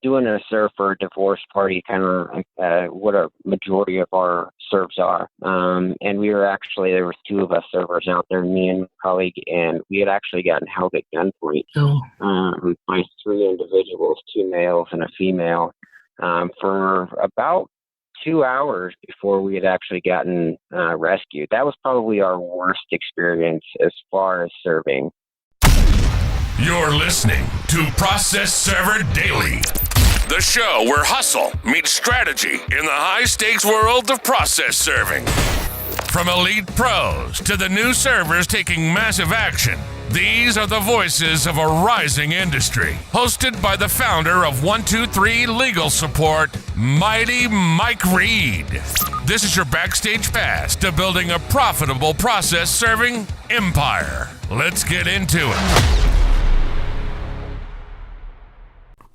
doing a serve for a divorced party, kind of what a majority of our serves are. And we were actually, there was two of us servers out there, me and my colleague, and we had actually gotten held at gunpoint by three individuals, two males and a female, for about 2 hours before we had actually gotten rescued. That was probably our worst experience as far as serving. You're listening to Process Server Daily, the show where hustle meets strategy in the high-stakes world of process serving. From elite pros to the new servers taking massive action, these are the voices of a rising industry. Hosted by the founder of 123 Legal Support, Mighty Mike Reid. This is your backstage pass to building a profitable process serving empire. Let's get into it.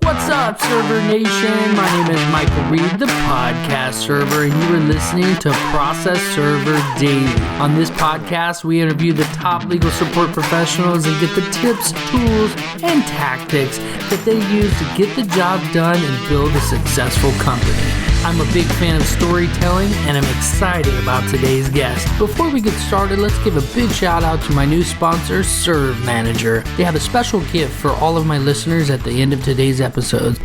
What's up, Server Nation? My name is Michael Reid, the podcast server, and you are listening to Process Server Daily. On this podcast, we interview the top legal support professionals and get the tips, tools, and tactics that they use to get the job done and build a successful company. I'm a big fan of storytelling, and I'm excited about today's guest. Before we get started, let's give a big shout out to my new sponsor, Serve Manager. They have a special gift for all of my listeners at the end of today's episode.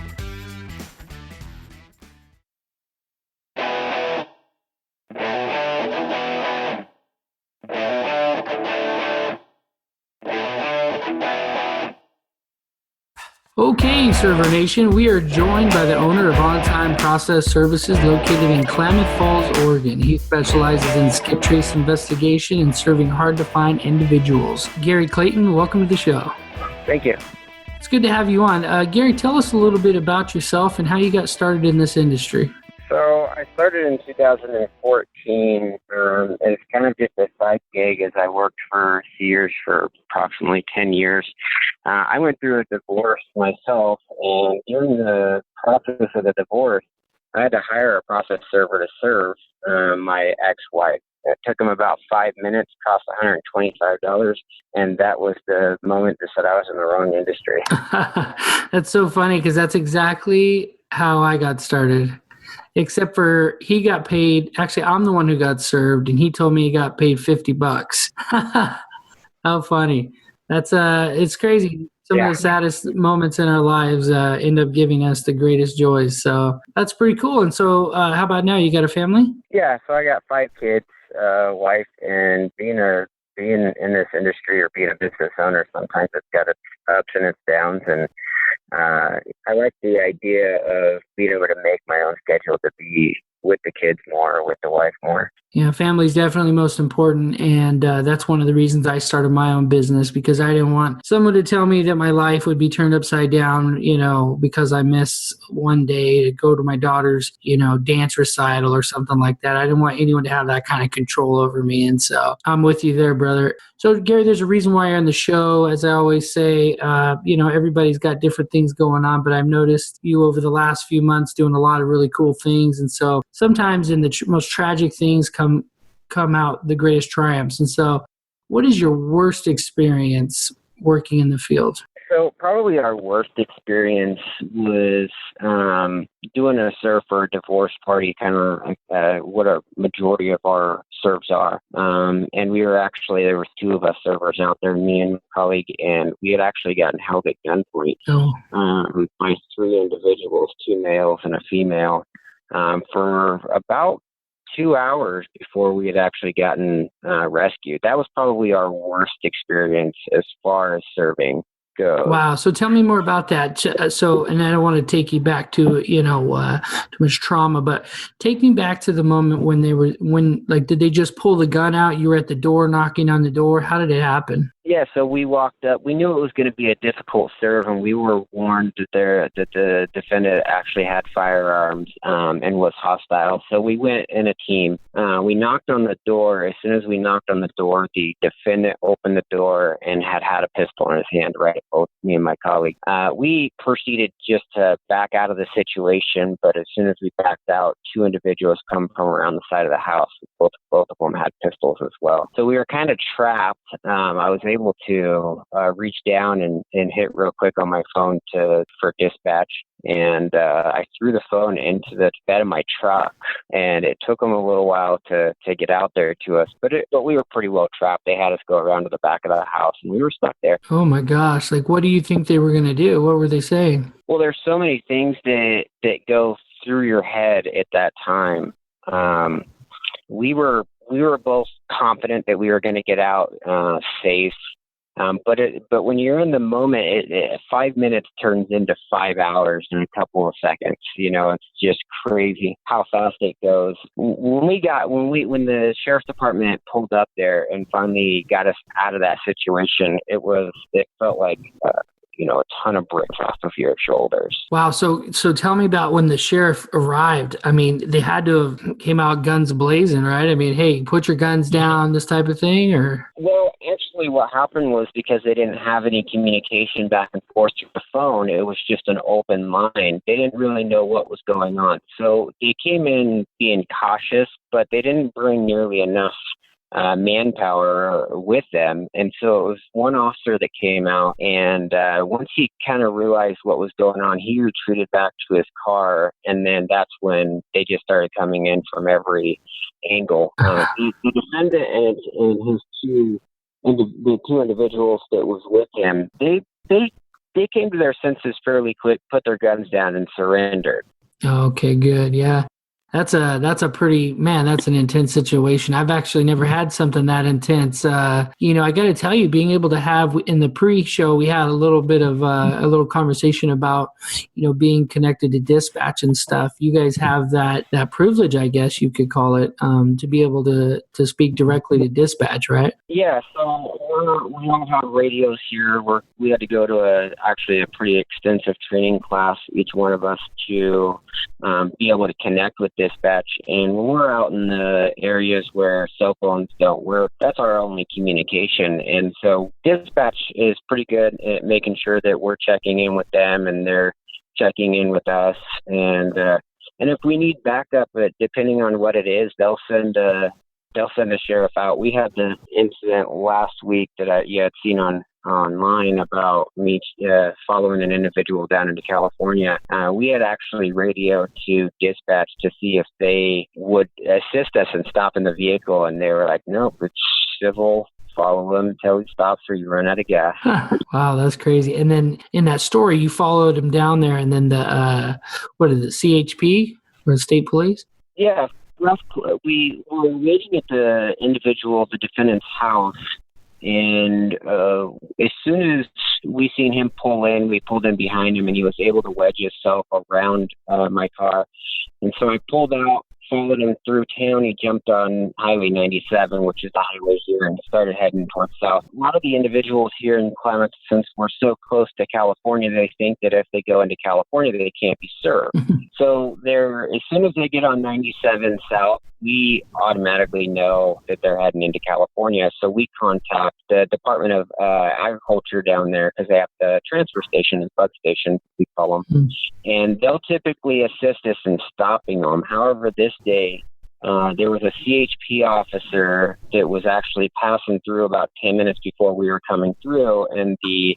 Okay, Server Nation, we are joined by the owner of OnTime Process Services located in Klamath Falls, Oregon. He specializes in skip trace investigation and serving hard-to-find individuals. Gary Clayton, welcome to the show. Thank you. It's good to have you on. Gary, tell us a little bit about yourself and how you got started in this industry. So I started in 2014, and it's kind of just a side gig as I worked for Sears for approximately 10 years. I went through a divorce myself, and during the process of the divorce, I had to hire a process server to serve my ex-wife. It took him about 5 minutes, cost $125, and that was the moment that said I was in the wrong industry. That's so funny because that's exactly how I got started. Except for he got paid. Actually, I'm the one who got served, and he told me he got paid $50. How funny! That's it's crazy. Some of the saddest moments in our lives end up giving us the greatest joys. So that's pretty cool. And so, how about now? You got a family? Yeah. So I got 5 kids, wife, and being in this industry or being a business owner, sometimes it's got its ups and its downs, and I like the idea of being able to make my own schedule to be with the kids more, with the wife more. Yeah, family's definitely most important, and that's one of the reasons I started my own business, because I didn't want someone to tell me that my life would be turned upside down, because I miss one day to go to my daughter's, dance recital or something like that. I didn't want anyone to have that kind of control over me, and so I'm with you there, brother. So, Gary, there's a reason why you're on the show. As I always say, everybody's got different things going on, but I've noticed you over the last few months doing a lot of really cool things, and so sometimes in the most tragic things come out the greatest triumphs. And so what is your worst experience working in the field? So probably our worst experience was doing a serve for a divorced party, kind of what a majority of our serves are. And we were actually, there was 2 of us servers out there, me and my colleague, and we had actually gotten held at gunpoint by 3 individuals, 2 males and a female, for about 2 hours before we had actually gotten rescued. That was probably our worst experience as far as serving goes. Wow. So tell me more about that. So, and I don't want to take you back to, too much trauma, but take me back to the moment when did they just pull the gun out? You were at the door knocking on the door. How did it happen? Yeah, so we walked up. We knew it was going to be a difficult serve, and we were warned that the defendant actually had firearms and was hostile. So we went in a team. We knocked on the door. As soon as we knocked on the door, the defendant opened the door and had a pistol in his hand, right at both me and my colleague. We proceeded just to back out of the situation, but as soon as we backed out, 2 individuals come from around the side of the house. Both of them had pistols as well. So we were kind of trapped. I was able to reach down and hit real quick on my phone for dispatch. and I threw the phone into the bed of my truck, and it took them a little while to get out there to us, but we were pretty well trapped. They had us go around to the back of the house, and we were stuck there. Oh my gosh. Like, what do you think they were going to do? What were they saying? Well, there's so many things that go through your head at that time. We were both confident that we were going to get out safe. But when you're in the moment, 5 minutes turns into 5 hours in a couple of seconds. It's just crazy how fast it goes. When the sheriff's department pulled up there and finally got us out of that situation, it felt like a ton of bricks off of your shoulders. Wow. So tell me about when the sheriff arrived. I mean, they had to have came out guns blazing, right? I mean, hey, put your guns down, this type of thing, or? Well, actually what happened was because they didn't have any communication back and forth through the phone, it was just an open line. They didn't really know what was going on. So they came in being cautious, but they didn't bring nearly enough manpower with them. And so it was one officer that came out, and once he kind of realized what was going on, he retreated back to his car, and then that's when they just started coming in from every angle. The defendant and his the two individuals that was with him, they came to their senses fairly quick, put their guns down, and surrendered. Okay, good. Yeah. That's an intense situation. I've actually never had something that intense. I got to tell you, being able to have in the pre-show, we had a little bit of a little conversation about, being connected to dispatch and stuff. You guys have that privilege, I guess you could call it, to be able to speak directly to dispatch, right? Yeah. So we all have radios here. We had to go to a pretty extensive training class, each one of us, to be able to connect with dispatch. And when we're out in the areas where cell phones don't work, that's our only communication. And so dispatch is pretty good at making sure that we're checking in with them and they're checking in with us. And if we need backup, depending on what it is, they'll send a sheriff out. We had the incident last week that you had seen online about me following an individual down into California. We had actually radioed to dispatch to see if they would assist us in stopping the vehicle, and they were like, nope, it's civil. Follow him until he stops or you run out of gas. Wow, that's crazy. And then in that story, you followed him down there, and then the CHP or the state police? Yeah. We were waiting at the defendant's house, and as soon as we seen him pull in, we pulled in behind him, and he was able to wedge himself around my car. And so I pulled out, followed him through town. He jumped on Highway 97, which is the highway here, and started heading towards south. A lot of the individuals here in Klamath, since we're so close to California, they think that if they go into California, they can't be served. So as soon as they get on 97 south, we automatically know that they're heading into California. So we contact the Department of Agriculture down there, because they have the transfer station and bug station, we call them. And they'll typically assist us in stopping them. However, this day, there was a CHP officer that was actually passing through about 10 minutes before we were coming through, and the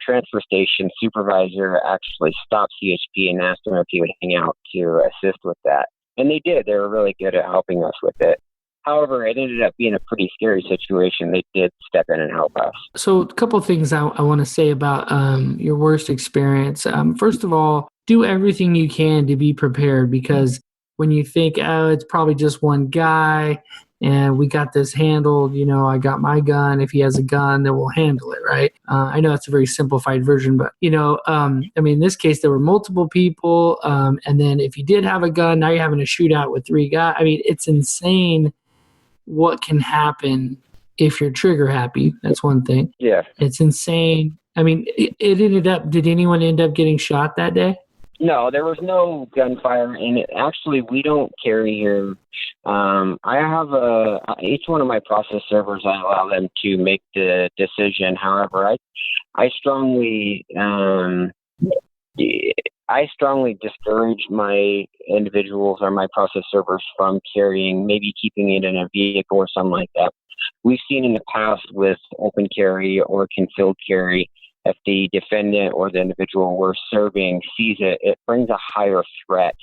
transfer station supervisor actually stopped CHP and asked him if he would hang out to assist with that. And they did. They were really good at helping us with it. However, it ended up being a pretty scary situation. They did step in and help us. So a couple of things I want to say about your worst experience. First of all, do everything you can to be prepared, because when you think, it's probably just one guy and we got this handled, I got my gun. If he has a gun, then we'll handle it, right? I know it's a very simplified version, but, in this case, there were multiple people. And then if you did have a gun, now you're having a shootout with 3 guys. It's insane what can happen if you're trigger happy. That's one thing. Yeah. It's insane. Did anyone end up getting shot that day? No, there was no gunfire, and actually, we don't carry here. I have each one of my process servers, I allow them to make the decision. However, I strongly discourage my individuals or my process servers from carrying, maybe keeping it in a vehicle or something like that. We've seen in the past with open carry or concealed carry, if the defendant or the individual we're serving sees it, it brings a higher threat.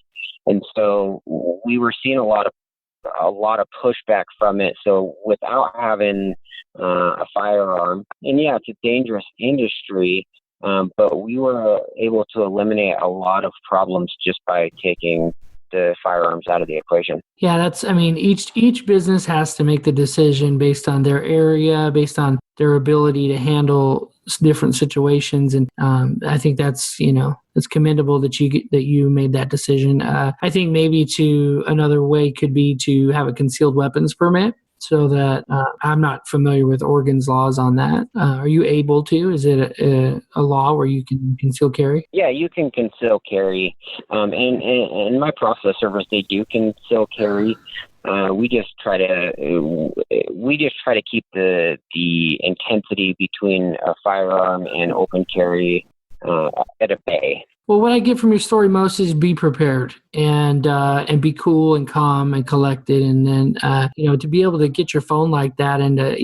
And so we were seeing a lot of pushback from it. So without having a firearm, and yeah, it's a dangerous industry, but we were able to eliminate a lot of problems just by taking the firearms out of the equation. Yeah, each business has to make the decision based on their area, based on their ability to handle different situations, and I think that's it's commendable that you made that decision. I think maybe another way could be to have a concealed weapons permit. So that I'm not familiar with Oregon's laws on that. Are you able to? Is it a law where you can conceal carry? Yeah, you can conceal carry. And my process servers, they do conceal carry. We just try to keep the intensity between a firearm and open carry at a bay. Well, what I get from your story most is be prepared and be cool and calm and collected. And then, to be able to get your phone like that and to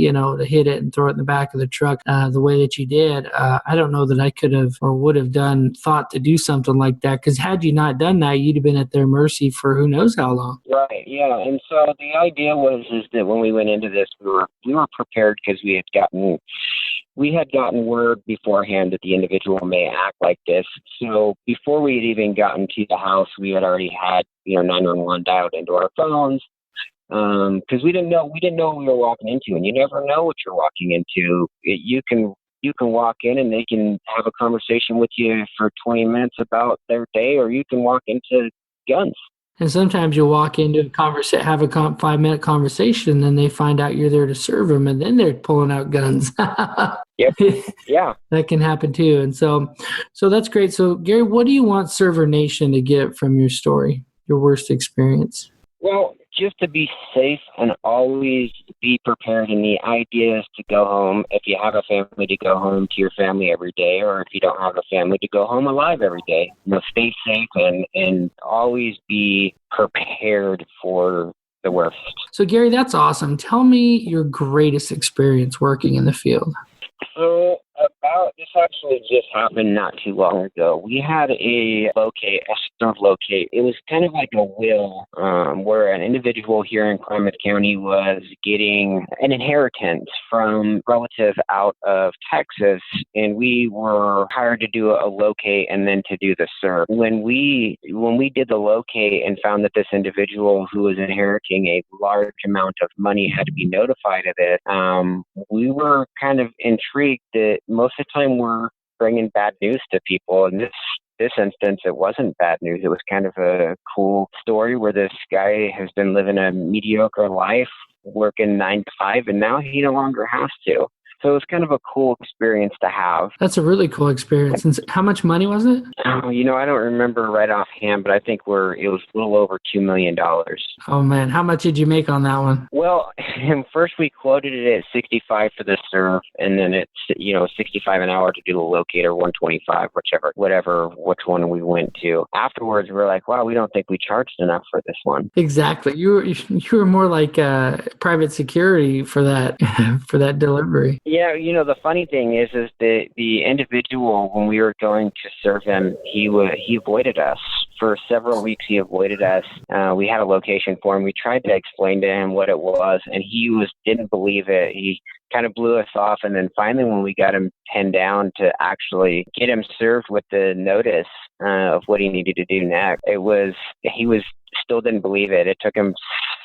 hit it and throw it in the back of the truck the way that you did, I don't know that I could have or would have thought to do something like that. Because had you not done that, you'd have been at their mercy for who knows how long. Right. Yeah. And so the idea is that when we went into this, we were prepared because we had gotten word beforehand that the individual may act like this. So before we had even gotten to the house, we had already had 911 dialed into our phones because we didn't know what we were walking into, and you never know what you're walking into. You can walk in and they can have a conversation with you for 20 minutes about their day, or you can walk into guns. And sometimes you'll walk into have a 5-minute conversation, and then they find out you're there to serve them, and then they're pulling out guns. Yep. Yeah. That can happen too. And so that's great. So Gary, what do you want Server Nation to get from your story, your worst experience? Well, just to be safe and always be prepared. And the idea is to go home. If you have a family, to go home to your family every day, or if you don't have a family, to go home alive every day. Stay safe and always be prepared for the worst. So Gary, that's awesome. Tell me your greatest experience working in the field. So this actually just happened not too long ago. We had a serve locate. It was kind of like a will where an individual here in Klamath County was getting an inheritance from a relative out of Texas, and we were hired to do a locate and then to do the serve. When we did the locate and found that this individual who was inheriting a large amount of money had to be notified of it, we were kind of intrigued that most of the time we're bringing bad news to people. In this instance, it wasn't bad news. It was kind of a cool story where this guy has been living a mediocre life, working 9 to 5, and now he no longer has to. So it was kind of a cool experience to have. That's a really cool experience. And how much money was it? I don't remember right offhand, but I think it was a little over $2 million. Oh, man. How much did you make on that one? Well, first we quoted it at $65 for the serve, and then it's, $65 an hour to do the locator, $125, which one we went to. Afterwards, we're like, wow, we don't think we charged enough for this one. Exactly. You were more like private security for that for that delivery. Yeah, the funny thing is the individual, when we were going to serve him, he avoided us. For several weeks, he avoided us. We had a location for him. We tried to explain to him what it was, and he didn't believe it. He kind of blew us off, and then finally when we got him pinned down to actually get him served with the notice of what he needed to do next, he still didn't believe it. It took him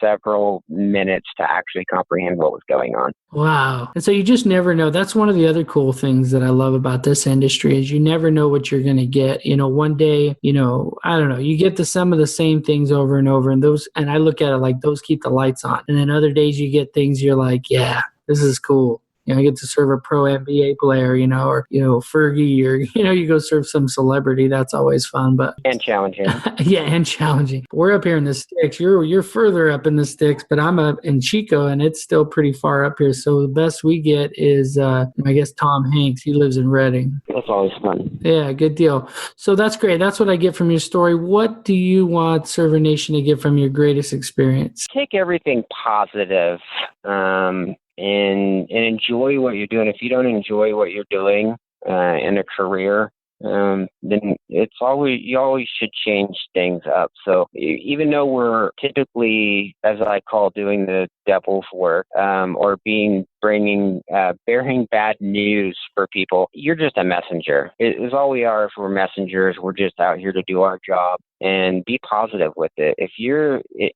several minutes to actually comprehend what was going on. Wow. And so you just never know. That's one of the other cool things that I love about this industry is you never know what you're going to get. One day, I don't know, you get some of the same things over and over, and I look at it like those keep the lights on. And then other days you get things you're like, yeah, this is cool. I get to serve a pro NBA player, or Fergie, or you go serve some celebrity. That's always fun, and challenging. Yeah, and challenging. We're up here in the sticks. You're further up in the sticks, but I'm up in Chico, and it's still pretty far up here. So the best we get is, I guess, Tom Hanks. He lives in Redding. That's always fun. Yeah, good deal. So that's great. That's what I get from your story. What do you want Server Nation to get from your greatest experience? Take everything positive. And enjoy what you're doing. If you don't enjoy what you're doing, in a career, then you always should change things up. So even though we're typically, as I call, doing the devil's work, or bearing bad news for people, you're just a messenger. It is all we are. If we're messengers, we're just out here to do our job and be positive with it.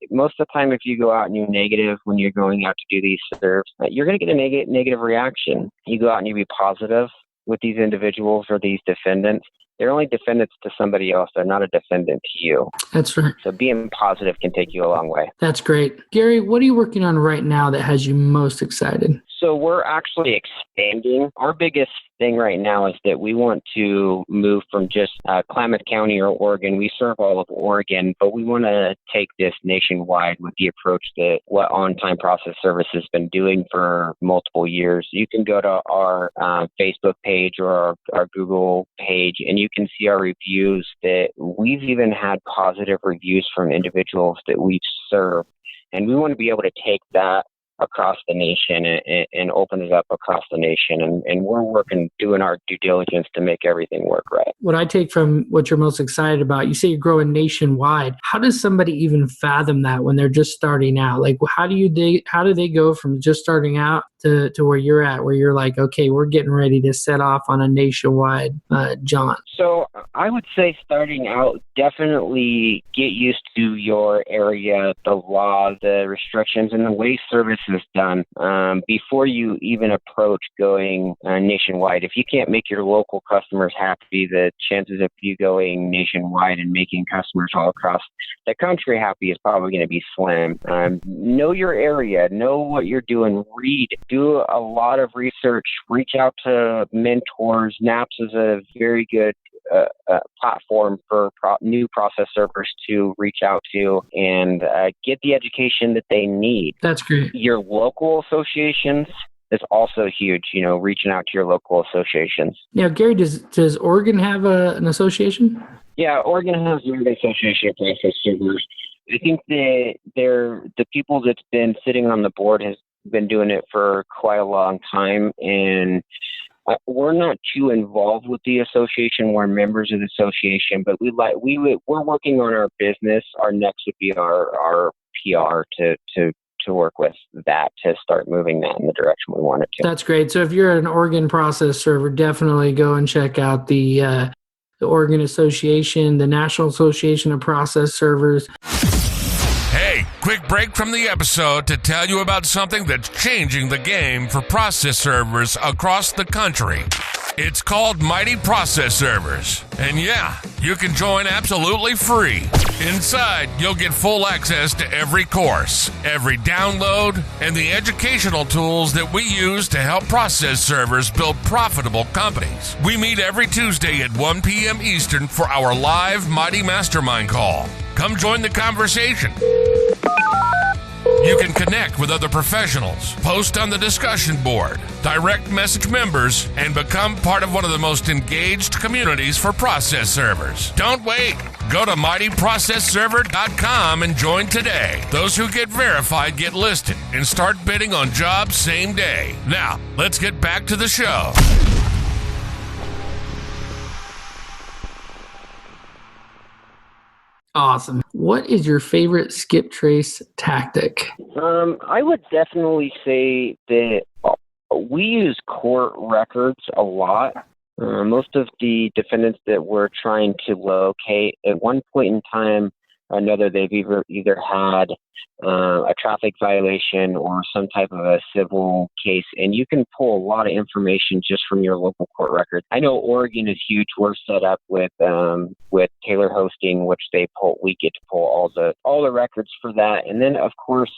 Most of the time, if you go out and you're negative when you're going out to do these serves, you're going to get a negative reaction. You go out and you be positive with these individuals or these defendants. They're only defendants to somebody else. They're not a defendant to you. That's right. So being positive can take you a long way. That's great. Gary, what are you working on right now that has you most excited? So we're actually expanding. Our biggest thing right now is that we want to move from just Klamath County or Oregon. We serve all of Oregon, but we want to take this nationwide with the approach that what OnTime Process Services has been doing for multiple years. You can go to our Facebook page or our Google page, and you can see our reviews that we've even had positive reviews from individuals that we've served. And we want to be able to take that across the nation and open it up across the nation. And we're doing our due diligence to make everything work right. What I take from what you're most excited about, you say you're growing nationwide. How does somebody even fathom that when they're just starting out? Like, how do they go from just starting out to where you're at, where you're like, okay, we're getting ready to set off on a nationwide jaunt? So I would say starting out, definitely get used to your area, the law, the restrictions, and the way service is done before you even approach going nationwide. If you can't make your local customers happy, the chances of you going nationwide and making customers all across the country happy is probably going to be slim. Know your area, know what you're doing, read, do a lot of research, reach out to mentors. NAPS is a very good platform for new process servers to reach out to and get the education that they need. That's great. Your local associations is also huge, reaching out to your local associations. Now, Gary, does Oregon have an association? Yeah, Oregon has the Oregon Association of Process Servers. I think the people that's been sitting on the board has been doing it for quite a long time, and we're not too involved with the association. We're members of the association, but we're working on our business. Our next would be our PR to work with that, to start moving that in the direction we want it to. That's great. So if you're an Oregon process server, definitely go and check out the Oregon Association, the National Association of Process Servers. Hey, quick break from the episode to tell you about something that's changing the game for process servers across the country. It's called Mighty Process Servers. And yeah, you can join absolutely free. Inside, you'll get full access to every course, every download, and the educational tools that we use to help process servers build profitable companies. We meet every Tuesday at 1 p.m. Eastern for our live Mighty Mastermind call. Come join the conversation. You can connect with other professionals, post on the discussion board, direct message members, and become part of one of the most engaged communities for process servers. Don't wait. Go to mightyprocessserver.com and join today. Those who get verified get listed and start bidding on jobs same day. Now, let's get back to the show. Awesome. What is your favorite skip trace tactic? I would definitely say that we use court records a lot. Most of the defendants that we're trying to locate, at one point in time or another, they've either had a traffic violation or some type of a civil case, and you can pull a lot of information just from your local court record. I know Oregon is huge. We're set up with Taylor Hosting, which we get to pull all the records for that. And then of course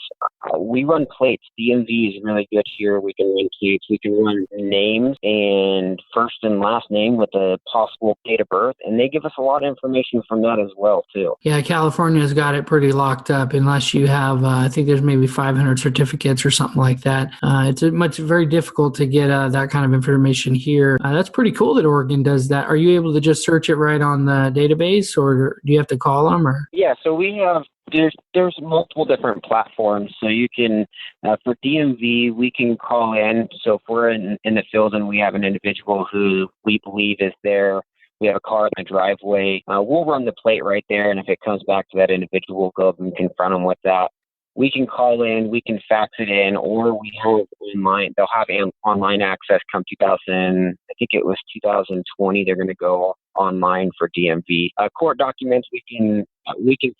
we run plates. DMV is really good here. We can run plates. We can run names and first and last name with a possible date of birth, and they give us a lot of information from that as well too. Yeah, California's got it pretty locked up unless you have, I think there's maybe 500 certificates or something like that. It's very difficult to get that kind of information here. That's pretty cool that Oregon does that. Are you able to just search it right on the database, or do you have to call them? Or Yeah, so we have there's multiple different platforms. So you can for DMV we can call in. So if we're in the field and we have an individual who we believe is there, we have a car in the driveway, we'll run the plate right there, and if it comes back to that individual, we'll go up and confront them with that. We can call in, we can fax it in, or we have online. They'll have online access come 2000. I think it was 2020. They're going to go online for DMV. Court documents we can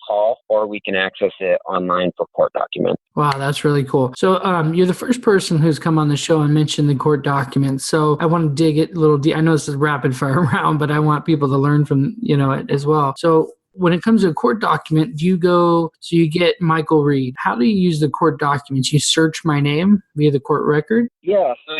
call, or we can access it online for court documents. Wow, that's really cool. So you're the first person who's come on the show and mentioned the court documents. So I want to dig it a little deep. I know this is a rapid fire round, but I want people to learn from it as well. So when it comes to a court document, do you go, so you get Michael Reid. How do you use the court documents? You search my name via the court record? Yeah, so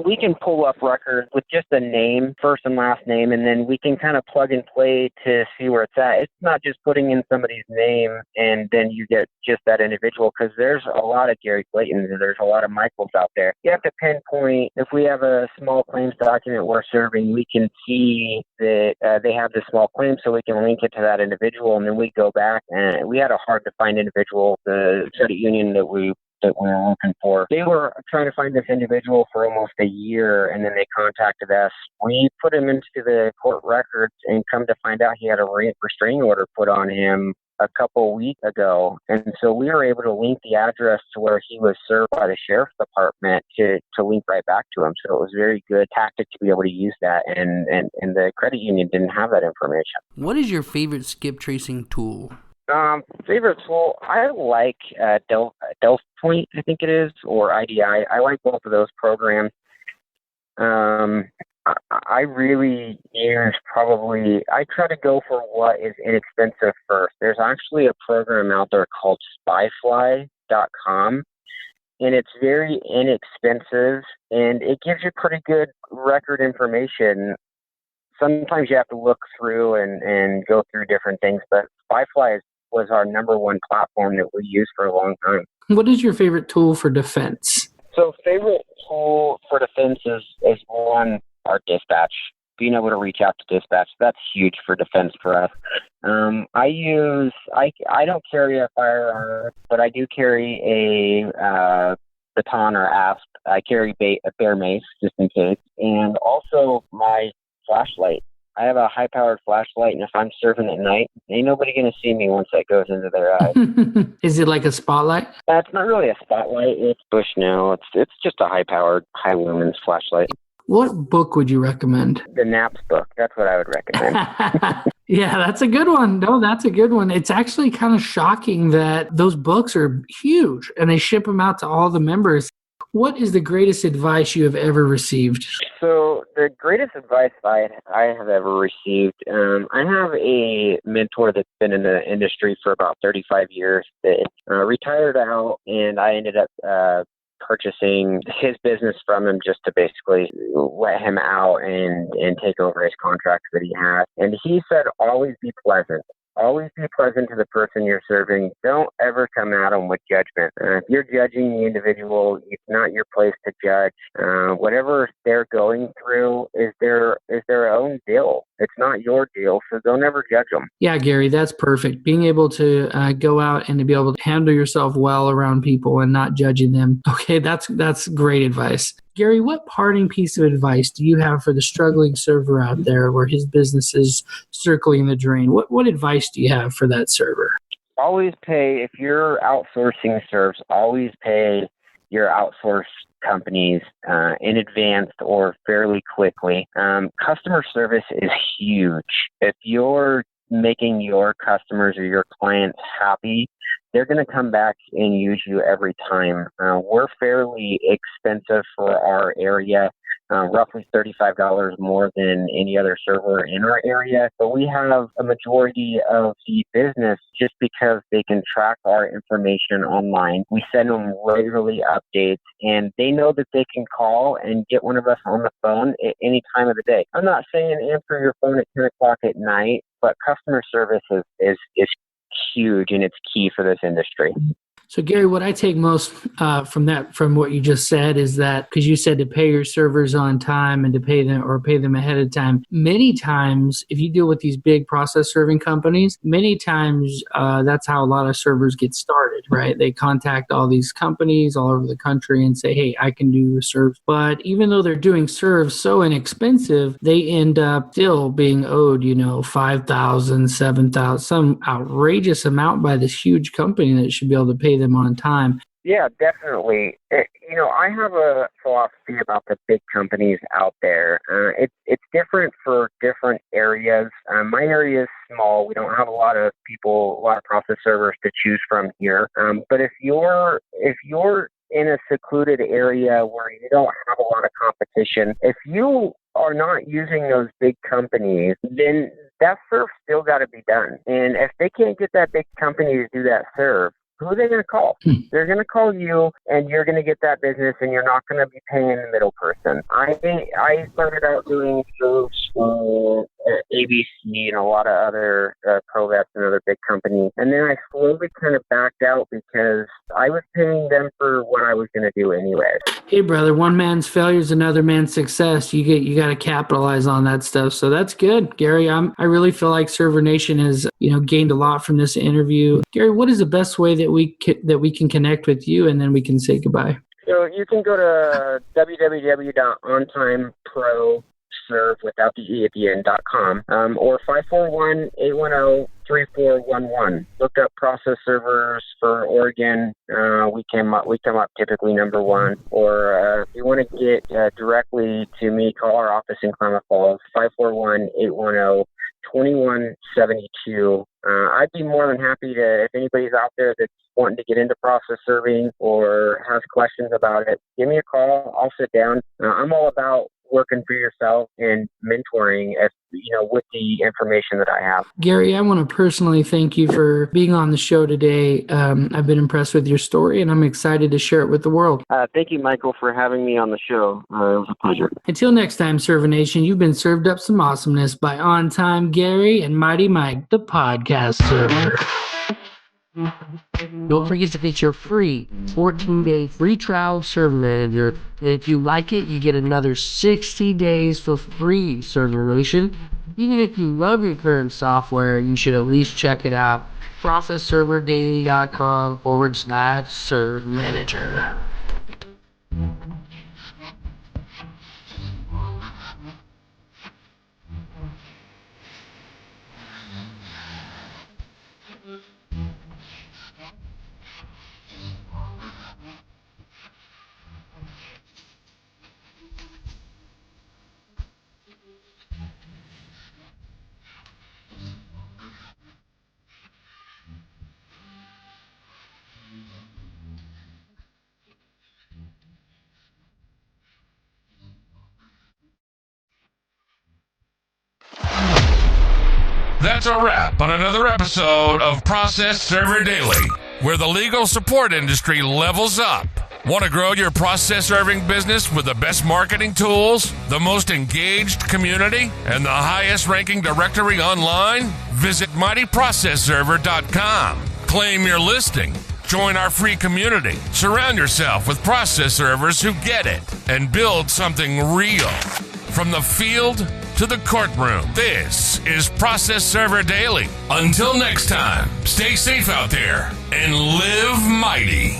we can pull up records with just a name, first and last name, and then we can kind of plug and play to see where it's at. It's not just putting in somebody's name and then you get just that individual, because there's a lot of Gary Claytons and there's a lot of Michaels out there. You have to pinpoint. If we have a small claims document we're serving, we can see that they have the small claim, so we can link it to that individual, and then we go back, and we had a hard to find individual. The credit union that we were looking for, they were trying to find this individual for almost a year, and then they contacted us. We put him into the court records, and come to find out he had a restraining order put on him a couple weeks ago. And so we were able to link the address to where he was served by the sheriff's department to link right back to him. So it was a very good tactic to be able to use that. And the credit union didn't have that information. What is your favorite skip tracing tool? Favorite tool, I like gunpoint, I think it is, or IDI. I like both of those programs. I really use I try to go for what is inexpensive first. There's actually a program out there called spyfly.com, and it's very inexpensive, and it gives you pretty good record information. Sometimes you have to look through and go through different things, but Spyfly was our number one platform that we used for a long time. What is your favorite tool for defense? So favorite tool for defense is one, our dispatch. Being able to reach out to dispatch, that's huge for defense for us. I don't carry a firearm, but I do carry a baton or asp. I carry a bear mace just in case, and also my flashlight. I have a high-powered flashlight, and if I'm serving at night, ain't nobody going to see me once that goes into their eyes. Is it like a spotlight? It's not really a spotlight. It's Bushnell. It's just a high-powered, high-lumens flashlight. What book would you recommend? The Naps book. That's what I would recommend. Yeah, that's a good one. No, that's a good one. It's actually kind of shocking that those books are huge, and they ship them out to all the members. What is the greatest advice you have ever received? So the greatest advice I have ever received, I have a mentor that's been in the industry for about 35 years that retired out, and I ended up purchasing his business from him just to basically let him out and take over his contracts that he had. And he said, always be pleasant. Always be pleasant to the person you're serving. Don't ever come at them with judgment. If you're judging the individual, it's not your place to judge. Whatever they're going through is their own deal. It's not your deal, so don't ever judge them. Yeah, Gary, that's perfect. Being able to go out and to be able to handle yourself well around people and not judging them. Okay, that's great advice. Gary, what parting piece of advice do you have for the struggling server out there where his business is circling the drain? What advice do you have for that server? Always pay, if you're outsourcing serves, always pay your outsourced companies in advance or fairly quickly. Customer service is huge. If you're making your customers or your clients happy, they're going to come back and use you every time. We're fairly expensive for our area, roughly $35 more than any other server in our area. But we have a majority of the business just because they can track our information online. We send them regularly updates, and they know that they can call and get one of us on the phone at any time of the day. I'm not saying answer your phone at 10 o'clock at night, but customer service is huge and it's key for this industry. So Gary, what I take most from what you just said is that, because you said to pay your servers on time and to pay them ahead of time. Many times, if you deal with these big process serving companies, many times that's how a lot of servers get started, right? They contact all these companies all over the country and say, hey, I can do serves. But even though they're doing serves so inexpensive, they end up still being owed, $5,000, $7,000, some outrageous amount by this huge company that should be able to pay them on time. Yeah, definitely. I have a philosophy about the big companies out there. It's different for different areas. My area is small. We don't have a lot of people, a lot of process servers to choose from here. But if you're in a secluded area where you don't have a lot of competition, if you are not using those big companies, then that serve still got to be done. And if they can't get that big company to do that serve, who are they going to call? They're going to call you, and you're going to get that business, and you're not going to be paying the middle person. I started out doing serves for ABC and a lot of other ProVets and other big companies, and then I slowly kind of backed out because I was paying them for what I was going to do anyway. Hey, brother, one man's failure is another man's success. You got to capitalize on that stuff. So that's good, Gary. I really feel like Server Nation has gained a lot from this interview. Gary, what is the best way that we can connect with you, and then we can say goodbye? So you can go to www.ontimeproserve without the E at the end.com or 541-810-3411. Look up process servers for Oregon. We come up typically number one. Or if you want to get directly to me, call our office in Klamath Falls, 541-810-2172. I'd be more than happy to, if anybody's out there that's wanting to get into process serving or has questions about it, give me a call. I'll sit down. I'm all about working for yourself and mentoring with the information that I have. Gary, I want to personally thank you for being on the show today. I've been impressed with your story, and I'm excited to share it with the world. Thank you, Michael, for having me on the show. It was a pleasure. Until next time, Server Nation, you've been served up some awesomeness by OnTime Gary and Mighty Mike, the podcast server. Don't forget to get your free 14-day free trial of Server Manager. And if you like it, you get another 60 days for free, Server Nation. Even if you love your current software, you should at least check it out. ProcessServerDaily.com/Server Manager. That's a wrap on another episode of Process Server Daily, where the legal support industry levels up. Want to grow your process serving business with the best marketing tools, the most engaged community, and the highest ranking directory online? Visit mightyprocessserver.com. Claim your listing. Join our free community. Surround yourself with process servers who get it and build something real. From the field to the courtroom, this is Process Server Daily. Until next time, stay safe out there and live mighty.